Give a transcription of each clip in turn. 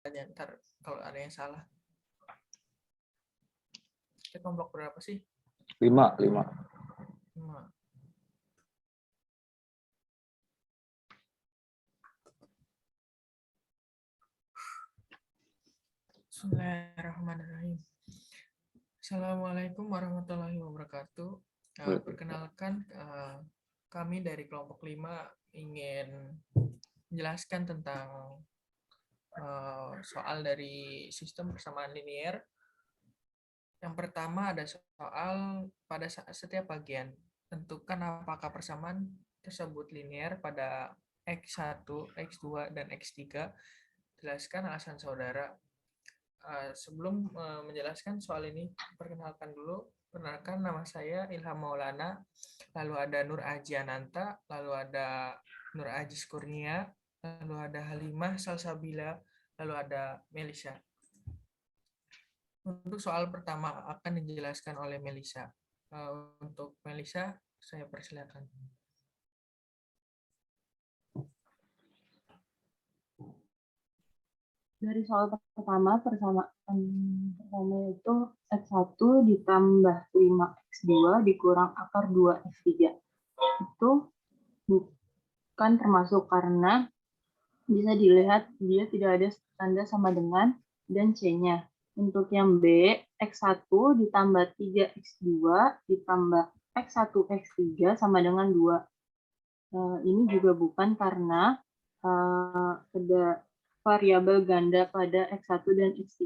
aja ntar kalau ada yang salah. Kita kelompok berapa sih? 5. 5. Bismillahirrahmanirrahim. Assalamualaikum warahmatullahi wabarakatuh. Perkenalkan, kami dari kelompok 5 ingin menjelaskan tentang soal dari sistem persamaan linear. Yang pertama ada soal pada setiap bagian. Tentukan apakah persamaan tersebut linear pada X1, X2, dan X3. Jelaskan alasan saudara. Sebelum menjelaskan soal ini, perkenalkan dulu. Perkenalkan, nama saya Ilham Maulana, lalu ada Nur Aji Ananta, lalu ada Nur Aji Kurnia, lalu ada Halimah Salsabila, lalu ada Melisa. Untuk soal pertama akan dijelaskan oleh Melisa. Untuk Melisa, saya persilakan. Dari soal pertama, persamaan itu X1 ditambah 5X2 dikurang akar 2X3. Itu bukan termasuk karena bisa dilihat dia tidak ada tanda sama dengan dan C-nya. Untuk yang B, X1 ditambah 3X2 ditambah X1X3 sama dengan 2. Ini juga bukan karena ada variabel ganda pada X1 dan X3.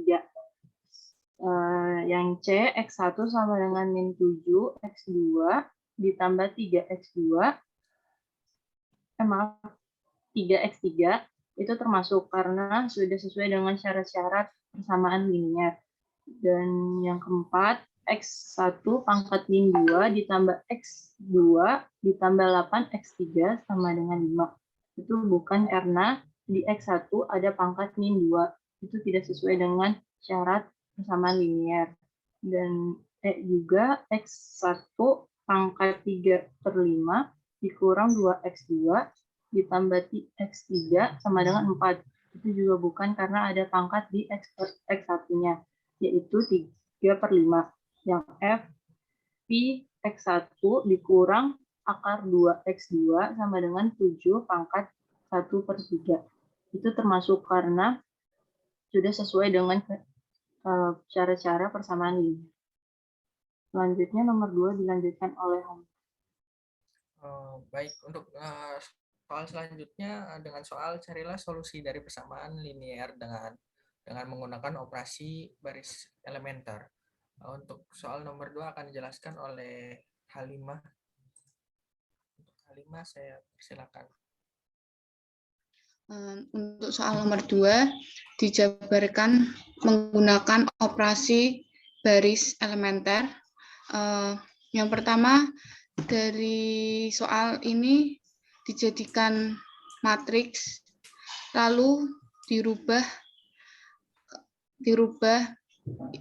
Yang C, X1 sama dengan min 7, X2 ditambah 3X2, 3X3, itu termasuk karena sudah sesuai dengan syarat-syarat persamaan linear. Dan yang keempat, X1 pangkat min 2 ditambah X2 ditambah 8X3 sama dengan 5. Itu bukan karena di X1 ada pangkat min 2. Itu tidak sesuai dengan syarat persamaan linear. Dan juga X1 pangkat 3/5 dikurang 2X2 ditambah X3 sama dengan 4. Itu juga bukan karena ada pangkat di X1-nya, yaitu 3/5. Yang F, Pi X1 dikurang akar 2X2 sama dengan 7 pangkat 1/3. Itu termasuk karena sudah sesuai dengan cara-cara persamaan linear. Selanjutnya nomor 2 dilanjutkan oleh Ham. Baik, untuk soal selanjutnya dengan soal carilah solusi dari persamaan linear dengan menggunakan operasi baris elementer. Untuk soal nomor 2 akan dijelaskan oleh Halimah. Untuk Halimah saya persilakan. Untuk soal nomor 2 dijabarkan menggunakan operasi baris elementer. Yang pertama, dari soal ini dijadikan matriks, lalu dirubah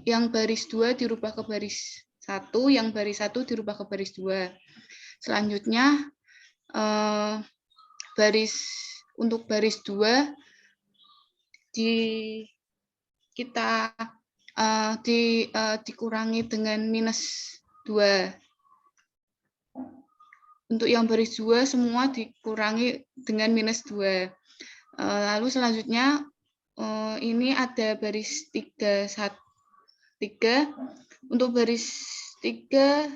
yang baris 2 dirubah ke baris 1, yang baris 1 dirubah ke baris 2. Selanjutnya untuk baris 2 dikurangi dengan minus 2. Untuk yang baris 2 semua dikurangi dengan minus 2. Lalu selanjutnya ini ada baris 3. Untuk baris 3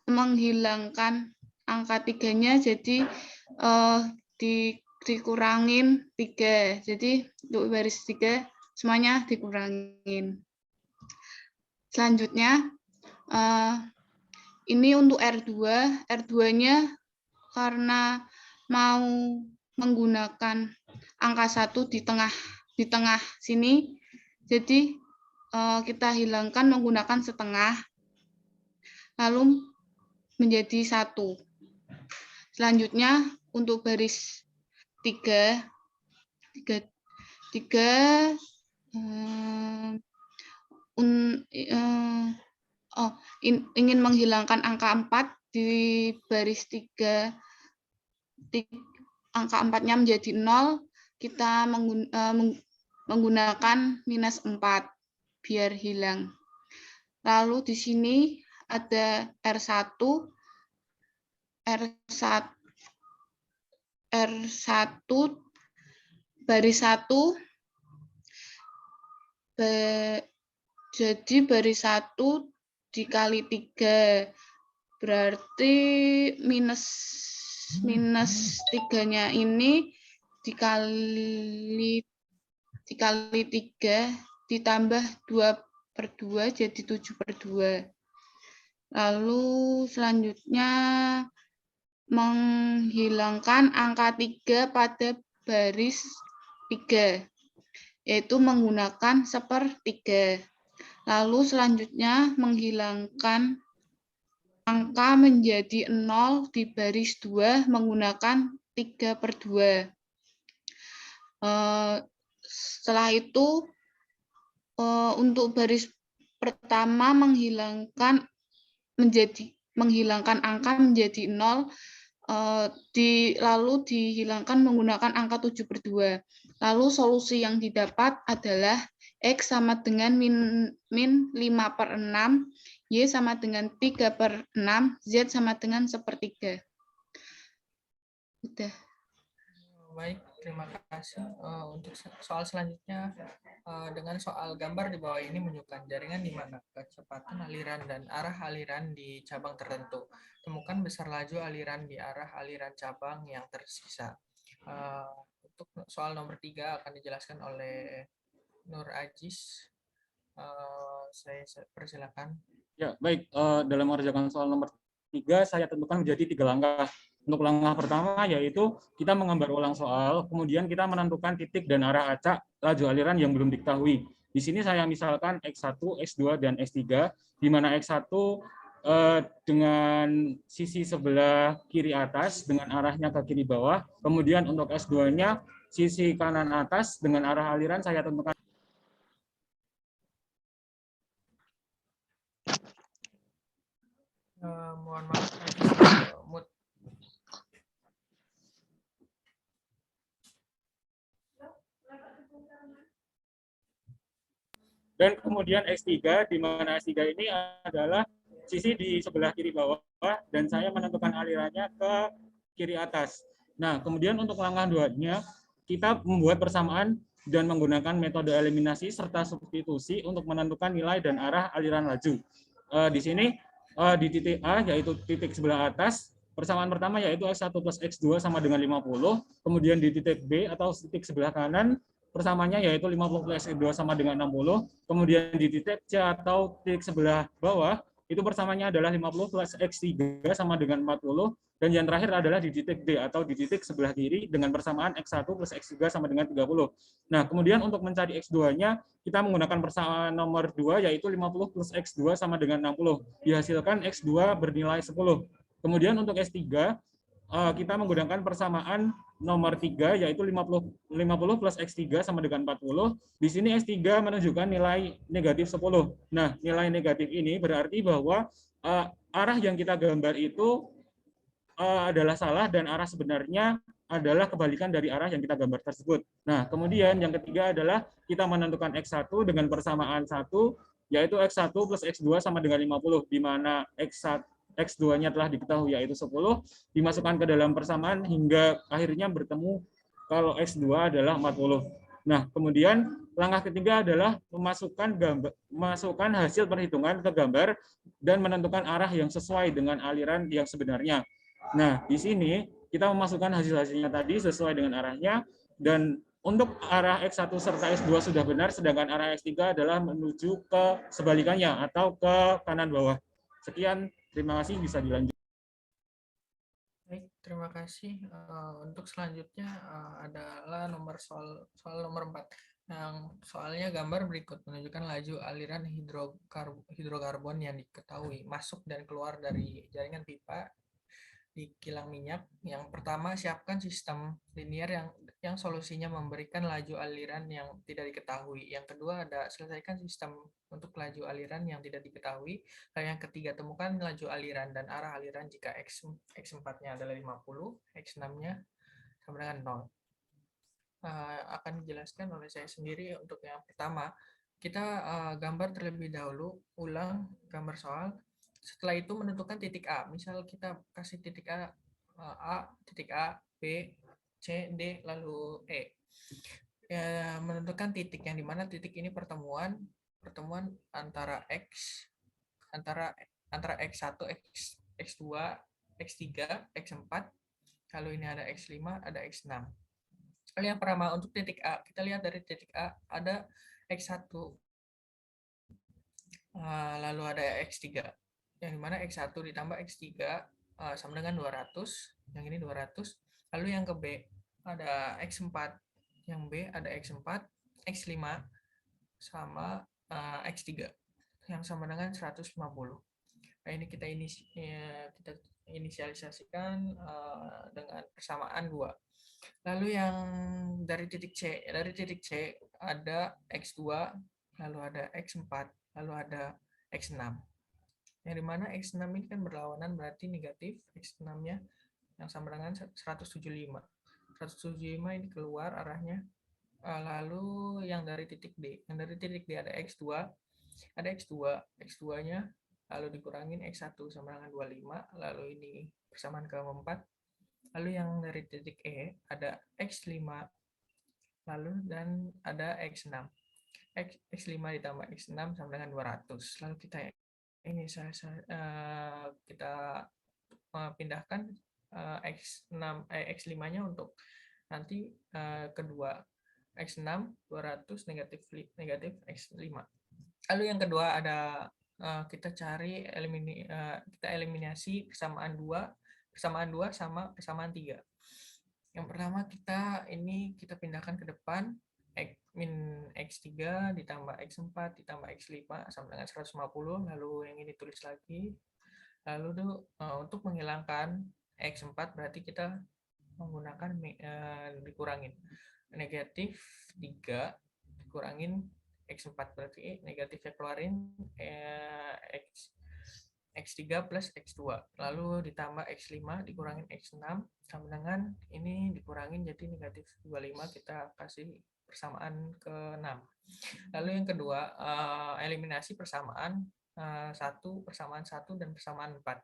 menghilangkan angka 3-nya, jadi dikurangin 3. Jadi untuk baris 3 semuanya dikurangin. Selanjutnya ini untuk R2. R2-nya karena mau menggunakan angka 1 di tengah sini, jadi kita hilangkan menggunakan setengah, lalu menjadi 1. Selanjutnya untuk baris 3 ingin menghilangkan angka 4 di baris 3, angka 4-nya menjadi 0, kita menggunakan minus 4 biar hilang. Lalu di sini ada R1, baris 1, jadi baris 1 dikali 3, berarti minus 3-nya ini dikali 3 ditambah 2/2 jadi 7/2. Lalu selanjutnya menghilangkan angka 3 pada baris 3, yaitu menggunakan 1/3. Lalu selanjutnya menghilangkan angka menjadi 0 di baris 2 menggunakan 3/2. Setelah itu, untuk baris pertama menghilangkan angka menjadi 0, lalu dihilangkan menggunakan angka 7/2. Lalu solusi yang didapat adalah X sama dengan min 5/6, Y sama dengan 3/6, Z sama dengan 1/3. Udah. Baik, terima kasih. Untuk soal selanjutnya, dengan soal gambar di bawah ini menunjukkan jaringan di mana kecepatan aliran dan arah aliran di cabang tertentu. Temukan besar laju aliran di arah aliran cabang yang tersisa. Untuk soal nomor 3 akan dijelaskan oleh Nur Ajis. Saya persilakan. Ya, baik. Dalam mengerjakan soal nomor 3, saya tentukan menjadi 3 langkah. Untuk langkah pertama yaitu kita menggambar ulang soal, kemudian kita menentukan titik dan arah acak laju aliran yang belum diketahui. Di sini saya misalkan X1, X2, dan X3, di mana X1 dengan sisi sebelah kiri atas dengan arahnya ke kiri bawah, kemudian untuk S2-nya sisi kanan atas dengan arah aliran saya tentukan. Mohon maaf, mood. Dan kemudian X3, di mana X3 ini adalah sisi di sebelah kiri bawah, dan saya menentukan alirannya ke kiri atas. Nah, kemudian untuk langkah 2-nya, kita membuat persamaan dan menggunakan metode eliminasi serta substitusi untuk menentukan nilai dan arah aliran laju. Di sini, di titik A, yaitu titik sebelah atas, persamaan pertama yaitu X1 plus X2 sama dengan 50, kemudian di titik B atau titik sebelah kanan, persamanya yaitu 50 plus X2 sama dengan 60, kemudian di titik C atau titik sebelah bawah, itu persamanya adalah 50 plus X3 sama dengan 40, dan yang terakhir adalah di titik D atau di titik sebelah kiri dengan persamaan X1 plus X3 sama dengan 30. Nah, kemudian untuk mencari X2-nya, kita menggunakan persamaan nomor 2, yaitu 50 plus X2 sama dengan 60. Dihasilkan X2 bernilai 10. Kemudian untuk S3, kita menggunakan persamaan nomor 3, yaitu 50 plus X3 sama dengan 40. Di sini S3 menunjukkan nilai negatif 10. Nah, nilai negatif ini berarti bahwa arah yang kita gambar itu adalah salah dan arah sebenarnya adalah kebalikan dari arah yang kita gambar tersebut. Nah, kemudian yang ketiga adalah kita menentukan X1 dengan persamaan 1, yaitu X1 plus X2 sama dengan 50, di mana X2-nya telah diketahui yaitu 10, dimasukkan ke dalam persamaan hingga akhirnya bertemu kalau X2 adalah 40. Nah, kemudian langkah ketiga adalah memasukkan hasil perhitungan ke gambar dan menentukan arah yang sesuai dengan aliran yang sebenarnya. Nah, di sini kita memasukkan hasil-hasilnya tadi sesuai dengan arahnya, dan untuk arah X1 serta X2 sudah benar, sedangkan arah X3 adalah menuju ke sebalikannya atau ke kanan bawah. Sekian, terima kasih, bisa dilanjut. Baik, terima kasih. Untuk selanjutnya adalah soal nomor 4. Yang soalnya gambar berikut menunjukkan laju aliran hidrokarbon yang diketahui masuk dan keluar dari jaringan pipa di kilang minyak. Yang pertama, siapkan sistem linear yang solusinya memberikan laju aliran yang tidak diketahui. Yang kedua, selesaikan sistem untuk laju aliran yang tidak diketahui. Dan yang ketiga, temukan laju aliran dan arah aliran jika X4-nya adalah 50, X6-nya sama dengan 0. akan dijelaskan oleh saya sendiri. Untuk yang pertama, kita gambar terlebih dahulu, ulang gambar soal. Setelah itu menentukan titik A. Misal kita kasih titik titik A, B, C, D, lalu E. Ya, menentukan titik yang dimana titik ini pertemuan antara antara X1, X2, X3, X4. Kalau ini ada X5, ada X6. Lalu yang pertama untuk titik A, kita lihat dari titik A ada X1, lalu ada X3. Yang dimana X1 ditambah X3 sama dengan 200, yang ini 200. Lalu yang ke B ada X4, yang B ada X4, X5 sama X3 yang sama dengan 150. Nah, ini kita inisialisasikan dengan persamaan 2. Lalu yang dari titik C ada X2, lalu ada X4, lalu ada X6. Yang dimana X6 ini kan berlawanan, berarti negatif X6-nya yang sama dengan 175. 175 ini keluar arahnya. Lalu yang dari titik D, ada X2, X2-nya lalu dikurangin X1 sama dengan 25, lalu ini persamaan ke-4. Lalu yang dari titik E ada X5, lalu dan ada X6. X5 ditambah X6 sama dengan 200. Lalu kita pindahkan X5-nya untuk nanti kedua. X6 200 negatif X5. Lalu yang kedua ada kita eliminasi persamaan 2 sama persamaan 3. Yang pertama kita pindahkan ke depan, min X3 ditambah X4 ditambah X5 sama dengan 150, lalu yang ini tulis lagi. Lalu untuk menghilangkan X4 berarti kita menggunakan dikurangin negatif 3 dikurangin X4, berarti negatifnya keluarin X3 plus X2, lalu ditambah X5 dikurangin X6 sama dengan ini dikurangin jadi negatif 25, kita kasih persamaan ke-6. Lalu yang kedua eliminasi persamaan 1, persamaan 1 dan persamaan 4.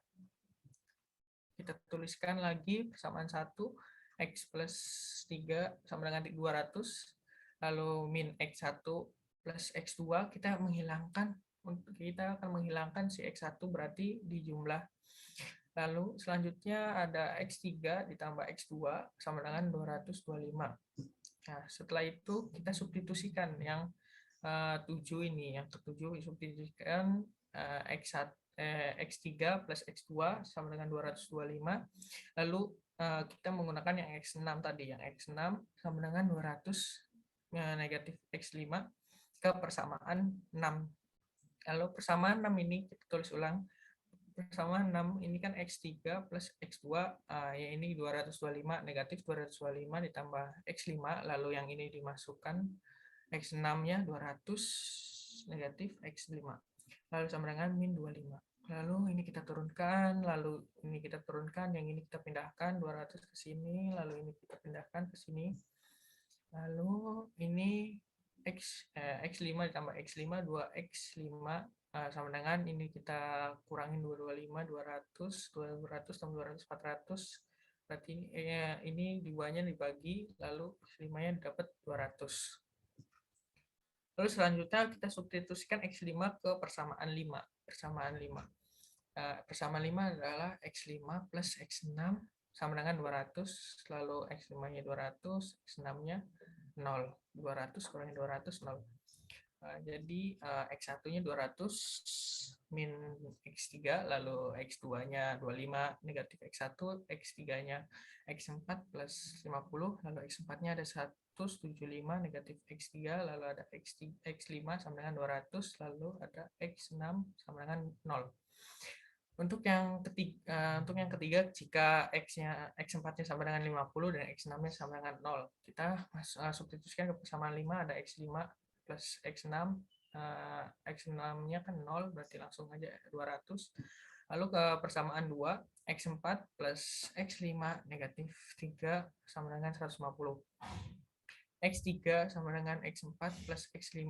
Kita tuliskan lagi persamaan 1, X plus 3 sama dengan 200, lalu min X1 plus X2, kita akan menghilangkan si X1 berarti di jumlah. Lalu selanjutnya ada X3 ditambah X2 sama dengan 225. Nah, setelah itu kita substitusikan yang 7 ini, yang ke-7 substitusikan X3 plus X2 sama dengan 225. Lalu kita menggunakan yang X6 tadi, yang X6 sama dengan 200 negatif X5 ke persamaan 6. Lalu persamaan 6 ini kita tulis ulang. Persamaan 6 ini kan X3 plus X2, ya ini 225 negatif 225 ditambah X5, lalu yang ini dimasukkan X6-nya 200 negatif X5. Lalu sama dengan min 25. Lalu ini kita turunkan, yang ini kita pindahkan 200 ke sini, lalu ini kita pindahkan ke sini. Lalu ini X5 ditambah X5 2X5 sama dengan ini kita kurangin 225 200 tambah 200 400, berarti ini 2-nya dibagi, lalu X5-nya dapat 200. Lalu selanjutnya kita substitusikan X5 ke persamaan 5. Persamaan 5 adalah X5 plus X6 sama dengan 200, lalu X5-nya 200, X6-nya 0. 200 kurangi 200, 0. Jadi X1-nya 200 min X3, lalu X2-nya 25 negatif X1, X3-nya X4 plus 50, lalu X4-nya ada 175 negatif X3, lalu ada X5 sama dengan 200, lalu ada X6 sama dengan 0. Untuk yang ketiga, jika X4-nya sama dengan 50 dan X6-nya sama dengan 0, kita substitusikan ke persamaan 5, ada X5 plus X6, X6-nya kan 0, berarti langsung aja 200. Lalu ke persamaan 2, X4 plus X5 negatif 3 sama dengan 150. X3 sama dengan X4 plus X5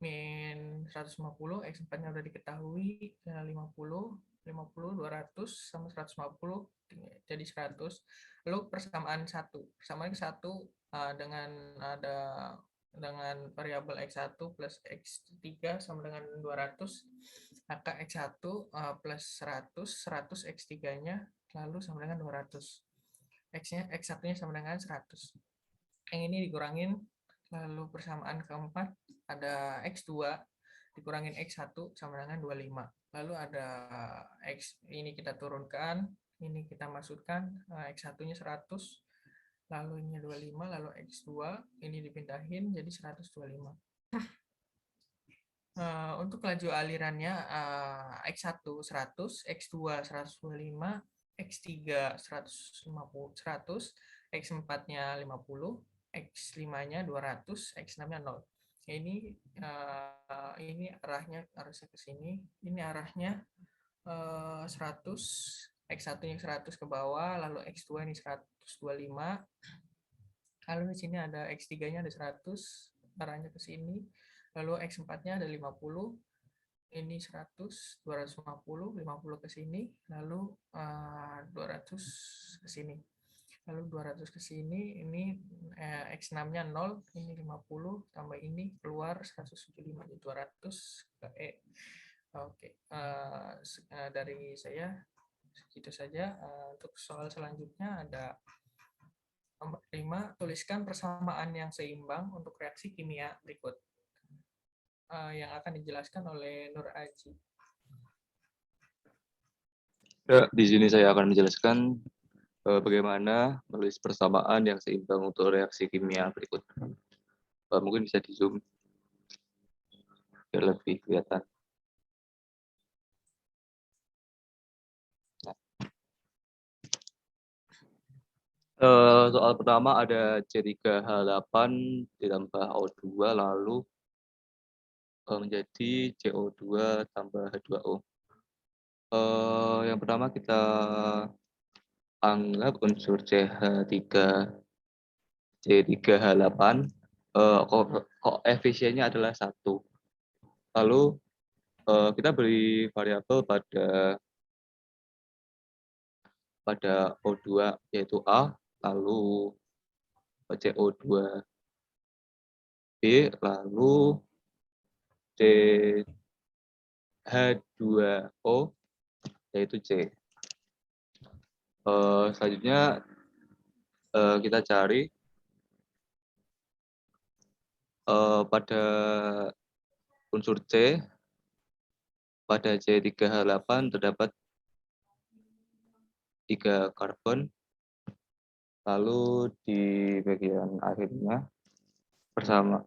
min 150, X4-nya udah diketahui, 50, 200 sama 150 jadi 100. Lalu persamaan satu dengan variabel X1 plus X3 sama dengan 200, maka X1 plus 100 X3-nya lalu sama dengan 200. X1-nya sama dengan 100. Yang ini dikurangin, lalu persamaan keempat ada X2 dikurangin X1 sama dengan 25. Lalu ada X ini kita turunkan, ini kita masukkan, X1-nya 100, lalu ini 25, lalu X2 ini dipindahin jadi 125. Untuk laju alirannya X1 100, X2 125, X3 100, X4-nya 50, X5-nya 200, X6-nya 0. Ini arahnya harusnya ke sini. Ini arahnya 100, X1-nya 100 ke bawah, lalu X2 ini 125. Lalu di sini ada X3-nya ada 100, arahnya ke sini. Lalu X4-nya ada 50, ini 100, 250, 50 ke sini, lalu 200 ke sini. Lalu 200 ke sini, ini X6-nya 0, ini 50, tambah ini, keluar 175, jadi 200 ke E. Oke, dari saya segitu saja. Untuk soal selanjutnya ada nomor 5, tuliskan persamaan yang seimbang untuk reaksi kimia berikut. Yang akan dijelaskan oleh Nur Aji. Ya, di sini saya akan menjelaskan bagaimana menulis persamaan yang seimbang untuk reaksi kimia berikut. Mungkin bisa di zoom biar lebih kelihatan. Soal pertama ada C3H8 ditambah O2 lalu menjadi CO2 tambah H2O. Yang pertama kita anggap unsur C3H8 koefisiennya adalah 1. Lalu kita beri variabel pada O2 yaitu A, lalu CO2 B, lalu H2O yaitu C. Selanjutnya kita cari pada unsur C, pada C3H8 terdapat 3 karbon, lalu di bagian akhirnya bersama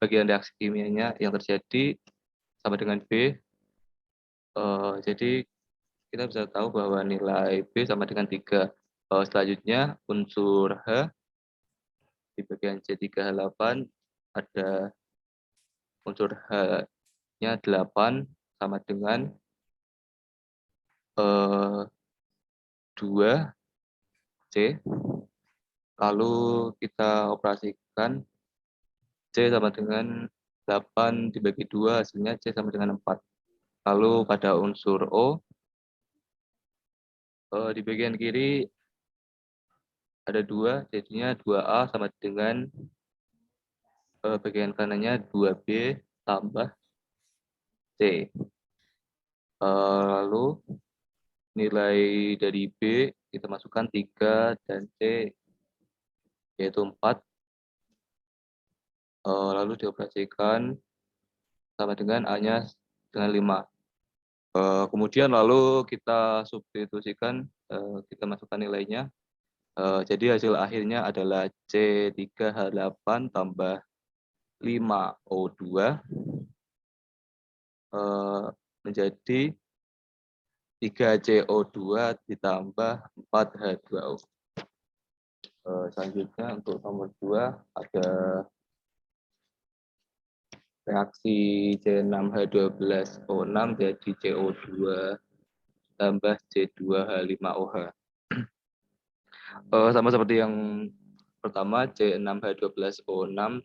bagian reaksi kimianya yang terjadi sama dengan B. Jadi kita bisa tahu bahwa nilai B sama dengan 3. Selanjutnya unsur H di bagian C3H8 ada unsur H-nya 8 sama dengan 2C. Lalu kita operasikan C sama dengan 8 dibagi 2, hasilnya C sama dengan 4. Lalu pada unsur O, di bagian kiri ada 2, jadinya 2A sama dengan bagian kanannya 2B tambah C. Lalu nilai dari B kita masukkan 3 dan C yaitu 4. Lalu dioperasikan sama dengan A-nya dengan 5. Kemudian lalu kita substitusikan, kita masukkan nilainya. Jadi hasil akhirnya adalah C3H8 tambah 5O2 menjadi 3CO2 ditambah 4H2O. Selanjutnya untuk nomor 2 ada reaksi C6H12O6 jadi CO2 tambah C2H5OH. Sama seperti yang pertama C6H12O6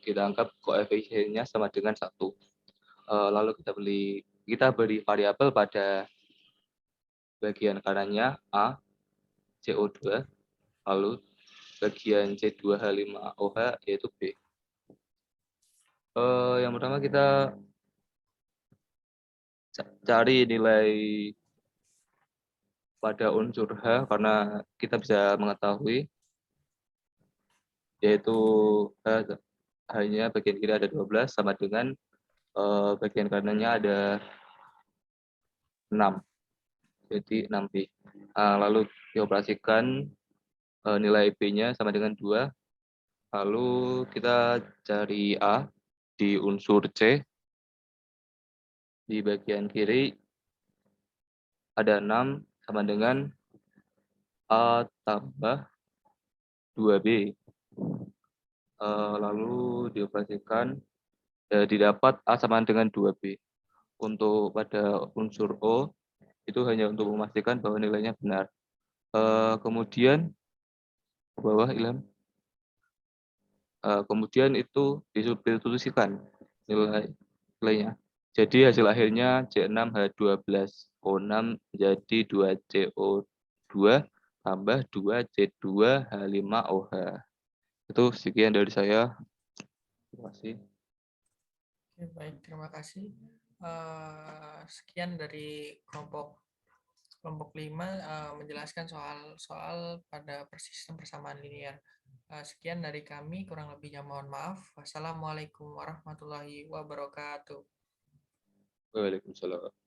kita anggap koefisiennya sama dengan 1. Lalu kita beri variabel pada bagian kanannya A, CO2, lalu bagian C2H5OH yaitu B. Yang pertama kita cari nilai pada unsur H karena kita bisa mengetahui yaitu H-nya bagian kiri ada 12 sama dengan bagian kanannya ada 6. Jadi 6B. Lalu dioperasikan nilai B-nya sama dengan 2. Lalu kita cari A di unsur C. Di bagian kiri ada 6 sama dengan A tambah 2B. Lalu dioperasikan didapat A sama dengan 2B. Untuk pada unsur O itu hanya untuk memastikan bahwa nilainya benar. Kemudian ke bawah Ilham. Kemudian itu dituliskan nilainya. Jadi hasil akhirnya C6H12O6 menjadi 2CO2 tambah 2C2H5OH. Itu sekian dari saya. Terima kasih. Oke, baik, terima kasih. Sekian dari kelompok 5 menjelaskan soal pada sistem persamaan linear. Sekian dari kami, kurang lebihnya mohon maaf. Wassalamualaikum warahmatullahi wabarakatuh. Waalaikumsalam.